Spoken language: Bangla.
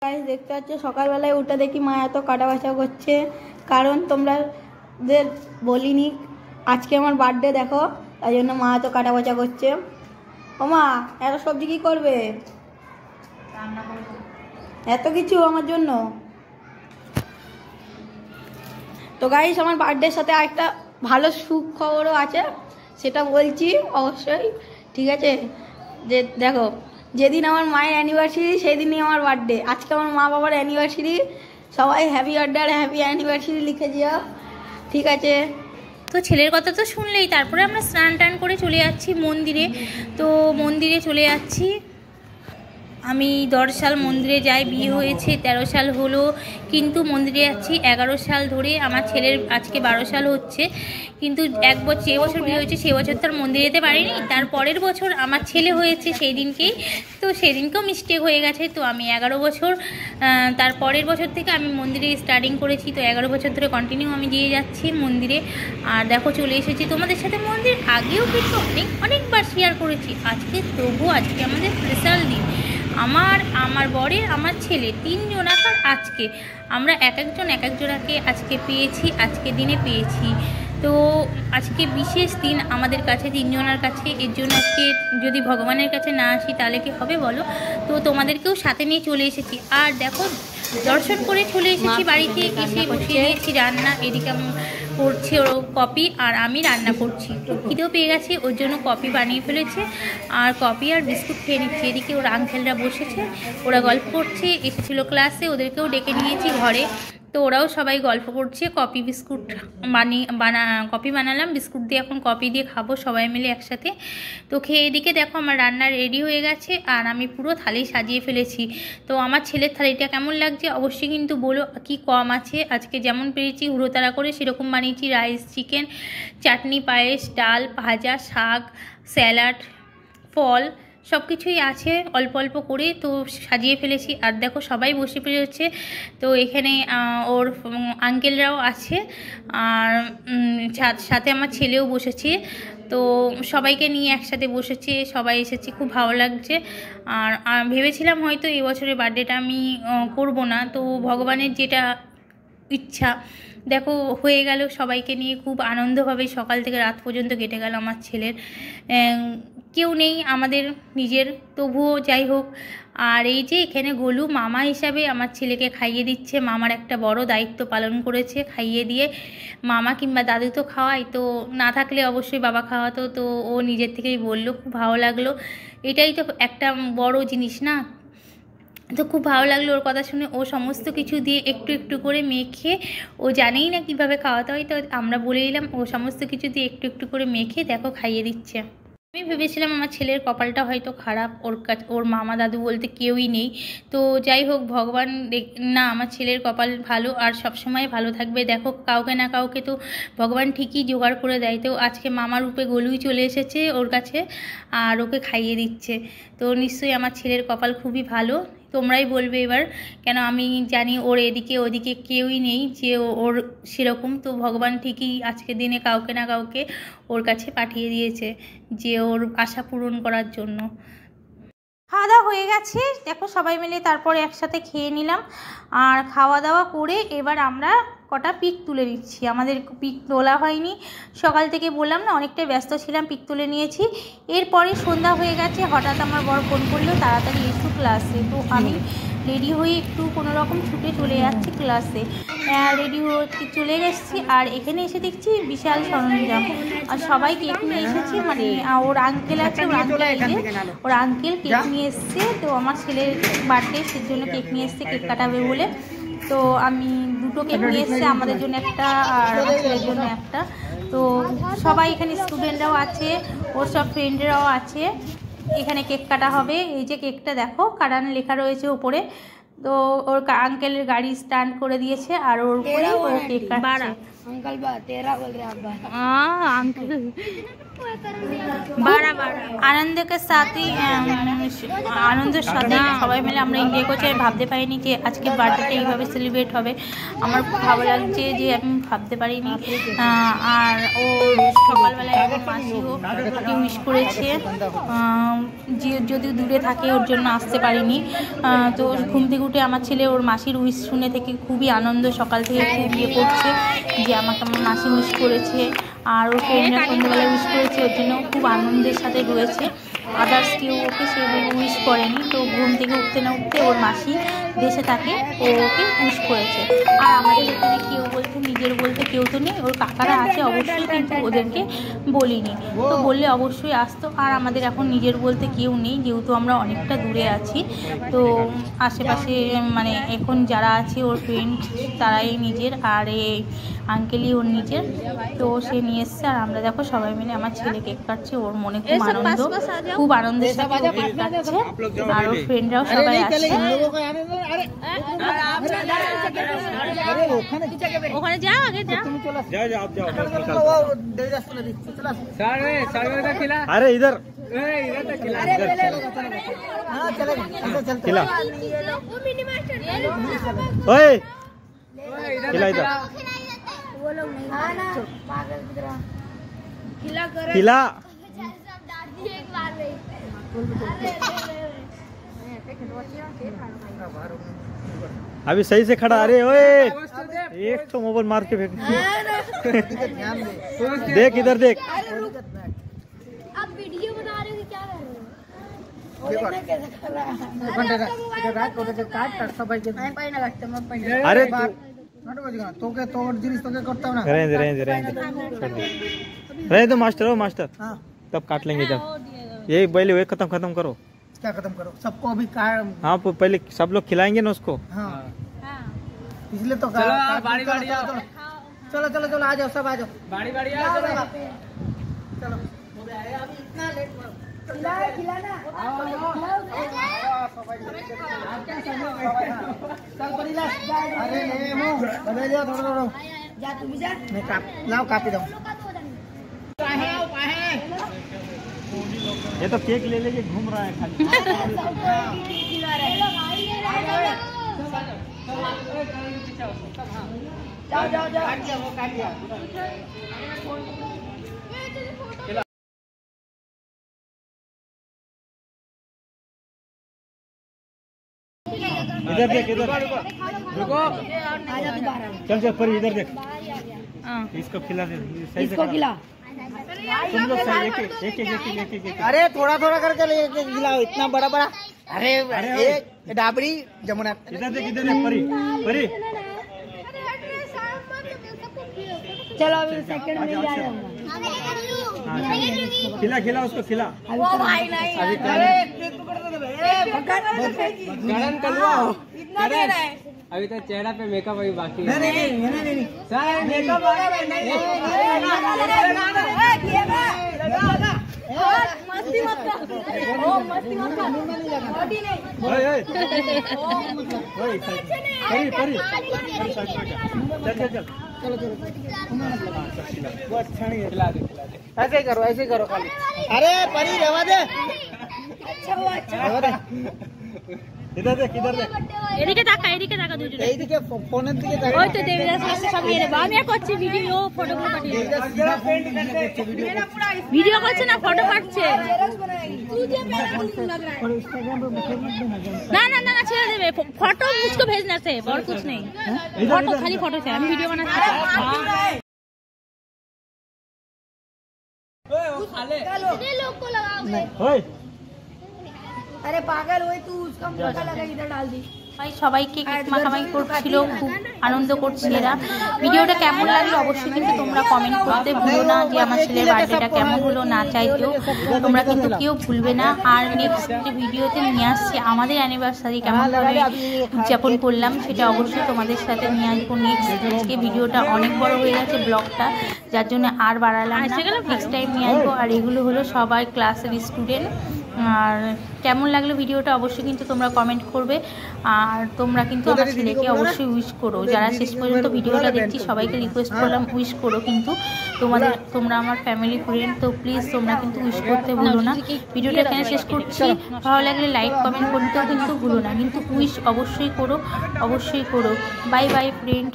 গাইস দেখতে পাচ্ছ সকালবেলায় উঠে দেখি মা এত কাটা বাছা করছে, কারণ তোমাদের বলিনি আজকে আমার বার্থডে, দেখো তাই জন্য মা এত কাটা বাছা করছে। ও মা, এত সবজি কি করবে? রান্না করবে এত কিছু আমার জন্য। তো গাইস আমার বার্থডের সাথে আরেকটা ভালো সুখবরও আছে, সেটা বলছি অবশ্যই, ঠিক আছে? যে দেখো, যেদিন আমার মায়ের অ্যানিভার্সারি সেই দিনই আমার বার্থডে। আজকে আমার মা বাবার অ্যানিভার্সারি, সবাই হ্যাপি বার্থডে আর হ্যাপি অ্যানিভার্সারি লিখে দিও, ঠিক আছে? তো ছেলের কথা তো শুনলেই, তারপরে আমরা স্নান টান করে চলে যাচ্ছি মন্দিরে। তো মন্দিরে চলে যাচ্ছি, আমি 10 সাল মন্দিরে যাই, বিয়ে হয়েছে 13 সাল হলো, কিন্তু মন্দিরে যাচ্ছি 11 সাল ধরে। আমার ছেলের আজকে 12 সাল হচ্ছে, কিন্তু যে বছর বিয়ে হয়েছে সেই বছর তার মন্দিরে যেতে পারিনি। তার পরের বছর আমার ছেলে হয়েছে সেই দিনকেই, তো সেদিনকেও মিস্টেক হয়ে গেছে। তো আমি 11 বছর, তার পরের বছর থেকে আমি মন্দিরে স্টার্টিং করেছি, তো 11 বছর ধরে কন্টিনিউ আমি দিয়ে যাচ্ছি মন্দিরে। আর দেখো চলে এসেছি তোমাদের সাথে মন্দির, আগেও কিন্তু অনেকবার শেয়ার করেছি। আজকে আজকে আমাদের স্পেশাল দিন, আমার বরের, আমার ছেলে, 3 জনাকার আজকে আমরা এক একজনাকে আজকে পেয়েছি, আজকে দিনে পেয়েছি। তো আজকে বিশেষ দিন আমাদের কাছে, 3 জনের কাছে। এর জন্য আজকে যদি ভগবানের কাছে না আসি তাহলে কি হবে বলো? তো তোমাদেরকেও সাথে নিয়ে চলে এসেছি। আর দেখো দর্শন করে চলে এসেছি বাড়িতে, এসে বসিয়ে দিয়েছি রান্না। এদিকে করছে ওর কপি আর আমি রান্না করছি। তো খিদেও পেয়ে গেছি, ওর জন্য কপি বানিয়ে ফেলেছে আর কপি আর বিস্কুট খেয়ে নিচ্ছি। এদিকে ওর আঙ্কেলরা বসেছে, ওরা গল্প করছে, এসেছিলো ক্লাসে, ওদেরকেও ডেকে নিয়েছি ঘরে। তো ওরাও সবাই গল্প করছে। কপি বিস্কুট কপি বানালাম, বিস্কুট দিয়ে এখন কপি দিয়ে খাবো সবাই মিলে একসাথে। তো খেয়ে এদিকে দেখো আমার রান্না রেডি হয়ে গেছে আর আমি পুরো থালি সাজিয়ে ফেলেছি। তো আমার ছেলের থালিটা কেমন লাগছে অবশ্যই কিন্তু বলো, কি কম আছে। আজকে যেমন পেরেছি হুড়োতাড়া করে সেরকম বানিয়েছি, রাইস, চিকেন, চাটনি, পায়েস, ডাল, ভাজা, শাক, স্যালাড, ফল, সব কিছুই আছে অল্প অল্প করে, তো সাজিয়ে ফেলেছি। আর দেখো সবাই বসে পড়েছে, তো এখানে ওর আঙ্কেলরাও আছে আর সাথে আমার ছেলেও বসেছে। তো সবাইকে নিয়ে একসাথে বসেছে, সবাই এসেছে, খুব ভালো লাগছে। আর ভেবেছিলাম হয়তো এই বছরের বার্থডেটা আমি করব না, তো ভগবানের যেটা ইচ্ছা দেখো হয়ে গেল। সবাইকে নিয়ে খুব আনন্দভাবে সকাল থেকে রাত পর্যন্ত কেটে গেল আমার ছেলের। কেউ নেই আমাদের নিজের, তবুও যাই হোক। আর এই যে এখানে গোলু মামা হিসাবে আমার ছেলেকে খাইয়ে দিচ্ছে, মামার একটা বড় দায়িত্ব পালন করেছে, খাইয়ে দিয়ে। মামা কিংবা দাদু তো খাওয়াই, তো না থাকলে অবশ্যই বাবা খাওয়াতো, তো ও নিজের থেকেই বললো, খুব ভালো লাগলো। এটাই তো একটা বড় জিনিস না? তো খুব ভালো লাগলো ওর কথা শুনে। ও সমস্ত কিছু দিয়ে একটু একটু করে মেখে, ও জানেই না কিভাবে খাওয়াতে হয়, তো আমরা বলে দিলাম, ও সমস্ত কিছু দিয়ে একটু একটু করে মেখে দেখো খাইয়ে দিচ্ছে। আমি ভেবেছিলাম আমার ছেলের কপালটা হয়তো খারাপ, ওর মামা দাদু বলতে কেউই নেই। তো যাই হোক, ভগবান না, আমার ছেলের কপাল ভালো আর সবসময় ভালো থাকবে। দেখো কাউকে না কাউকে তো ভগবান ঠিকই জোগাড় করে দেয়। তো আজকে মামার রূপে গলুই চলে এসেছে ওর কাছে আর ওকে খাইয়ে দিচ্ছে। তো নিশ্চয়ই আমার ছেলের কপাল খুবই ভালো। তোমরাই বলবে এবার, কেন আমি জানি ওর এদিকে ওদিকে কেউই নেই যে ওর সেরকম। তো ভগবান ঠিকই আজকের দিনে কাউকে না কাউকে ওর কাছে পাঠিয়ে দিয়েছে, যে ওর আশা পূরণ করার জন্য। খাওয়া দাওয়া হয়ে গেছে, দেখো সবাই মিলে তারপরে একসাথে খেয়ে নিলাম। আর খাওয়া দাওয়া করে এবার আমরা কটা পিক তুলে নিচ্ছি। আমাদের পিক তোলা হয়নি, সকাল থেকে বললাম না অনেকটাই ব্যস্ত ছিলাম, পিক তুলে নিয়েছি। এরপরে সন্ধ্যা হয়ে গেছে, হঠাৎ আমার বর ফোন করলো তাড়াতাড়ি এসো ক্লাসে। তো আমি রেডি হয়ে একটু কোনো রকম ছুটে চলে যাচ্ছি ক্লাসে। রেডি হয়ে চলে এসেছি আর এখানে এসে দেখছি বিশাল সরঞ্জাম, আর সবাই কেক নিয়ে এসেছে। মানে ওর আঙ্কেল আছে, ওর আঙ্কেল কেক নিয়ে এসছে। তো আমার ছেলের বার্থডে, সেই জন্য কেক নিয়ে এসছে, কেক কাটাবে বলে। তো আমি 2টো কেক নিয়ে এসছে, আমাদের জন্য একটা আর আমার ছেলের জন্য একটা। তো সবাই এখানে স্টুডেন্টরাও আছে, ওর সব ফ্রেন্ডরাও আছে। এখানে কেক কাটা হবে। এই যে কেকটা দেখো কাটান লেখা রয়েছে উপরে। তো ওর আঙ্কেলের গাড়ি স্ট্যান্ড করে দিয়েছে আর ওর উপরে ও কেক কাটছে। अंकल बा तेरा बोल रहे आप अंकल আনন্দের সাথেই সবাই মিলে আমরা এনজয় করছি। আমি ভাবতে পারিনি যে আজকে বার্থডেটা এইভাবে সেলিব্রেট হবে। আমার খুব ভালো লাগছে যে আমি ভাবতে পারিনি। আর ও সকালবেলায় এখন মাসিও ওকে উইশ করেছে, যদিও দূরে থাকে ওর জন্য আসতে পারিনি। তো ঘুম থেকে উঠে আমার ছেলে ওর মাসির উইশ শুনে থেকে খুবই আনন্দ, সকাল থেকে খুব ইয়ে করছে যে আমাকে আমার মাসি উইশ করেছে। আর ওর ফ্রেন্ডরা সন্ধ্যাবেলায় উইশ করেছে, ওর জন্য খুব আনন্দের সাথে রয়েছে। আদার্স কেউ ওকে সেভাবে উইশ করেনি। তো ঘুম থেকে উঠতে না উঠতে ওর মাসি দেশে থাকে, ও ওকে উইশ করেছে। আর আমাদের এখানে কেউ বলতে নিজের বলতে কেউ তো নেই, ওর কাকারা আছে অবশ্যই, কিন্তু ওদেরকে বলিনি। তো বললে অবশ্যই আসতো। আর আমাদের এখন নিজের বলতে কেউ নেই, যেহেতু আমরা অনেকটা দূরে আছি। তো আশেপাশে মানে এখন যারা আছে ওর ফ্রেন্ড তারাই নিজের, আর এই আঙ্কেলই ওর নিজের। তো সে নিয়ে এসছে, আর আমরা দেখো সবাই মিলে আমার ছেলে কেক কাটছে। ওর মনে খুব আনন্দ, খুব আনন্দের সাথে ও কেক কাটছে। আর ওর ফ্রেন্ডরাও সবাই আছে। ওখানে যাও, আগে যাও। अरे इधर खिला ओए खिला इधर खिला अभी सही से खड़ा। अरे ओए एक तो मोबाइल मार के फेंक। देख इधर देख। आप वीडियो बना रहे हो क्या कर रहे हो? अरे रहने दो मास्टर, हो मास्टर तब काट लेंगे जब। यही पहले वही खत्म करो। क्या खत्म करो? सबको अभी हाँ पहले सब लोग खिलाएंगे ना उसको। हाँ इसलिए तो चलो चलो चलो चलो आ जाओ, सब आ जाओ। बाड़ी चलो खिलाना अरे बदल जाओ थोड़ा जा, तू भी जा। मैं लाओ कापी दो। ये तो केक ले लेके घूम रहा है खाली। जाओ काट दिया, वो काट दिया। इधर देख, इधर रुको, चल चल पर इधर देख। इसको खिला दे, सही से खिला। तुम लोग सही एक। अरे थोड़ा थोड़ा करके लेके खिलाओ, इतना बड़ा बड़ा। अरे एक डाबरी जमुना। इधर देख, इधर देख परी परी। चलो अभी सेकंड में जा रहा हूँ। खिला खिला उसको खिला। वो भाई नहीं, अरे गरम कर लो। इतना दे रहा है। अभी तो चेहरा पे मेकअप अभी बाकी है। नहीं सर मेकअप मस्ती मत कर, मस्ती मत कर। बॉडी नहीं परी परी चल वो अच्छा नहीं है। खिला दे ऐसे ही करो खाली। अरे परी रहवा दे। अच्छा हुआ, अच्छा रहवा दे। इधर देख, इधर देख। এদিকে তাকা, এদিকে তাকা দুজনে। এইদিকে ফোনের দিকে তাকা। ওই তো দেবদাস আসছে সব এর আমি আর করছি ভিডিও, ফটোগুলো পাঠিয়ে দাও। ভিডিও করছে না, ফটো পাঠাচ্ছে। तुझे मेरा लुक लग रहा है। ना ना ना ছেড়ে দেবে। फोटो मुझको भेजना से और कुछ नहीं। फोटो खाली फोटो से আমি ভিডিও বানাচ্ছি। कितने लोग को लगाओगे? ओए अरे पागल हुई तू, उसका मुंह लगा इधर डाल दी। সবাইকে কেক মাখামাখি করছিল, খুব আনন্দ করছে এরা। ভিডিওটা কেমন লাগলো অবশ্যই কিন্তু তোমরা কমেন্ট করতে ভুলো না, যে আমার ছেলের বার্থডেটা কেমন হলো না চাইতেও তোমরা কিন্তু কেউ ভুলবে না। আর নেক্সট ভিডিওতে নিয়ে আসছি আমাদের অ্যানিভার্সারি কেমনভাবে উদযাপন করলাম সেটা অবশ্যই তোমাদের সাথে নিয়ে আসবো নেক্সট। আজকে ভিডিওটা অনেক বড় হয়ে গেছে ব্লগটা, যার জন্য আর বাড়ালাম না, নেক্সট টাইম নিয়ে আসবো। আর এগুলো হলো সবাই ক্লাসের স্টুডেন্ট। আর কেমন লাগলো ভিডিওটা অবশ্যই কিন্তু তোমরা কমেন্ট করবে। আর তোমরা কিন্তু আমার ছেলেকে অবশ্যই উইশ করো, যারা শেষ পর্যন্ত ভিডিওটা দেখছি সবাইকে রিকোয়েস্ট করলাম উইশ করো, কিন্তু তোমরা আমার ফ্যামিলি ফ্রেন্ড, তো প্লিজ তোমরা কিন্তু উইশ করতে ভুলো না। ভিডিওটা এখানে শেষ করছি, ভালো লাগলে লাইক কমেন্ট করতেও কিন্তু ভুলো না, কিন্তু উইশ অবশ্যই করো, অবশ্যই করো। Bye bye friend.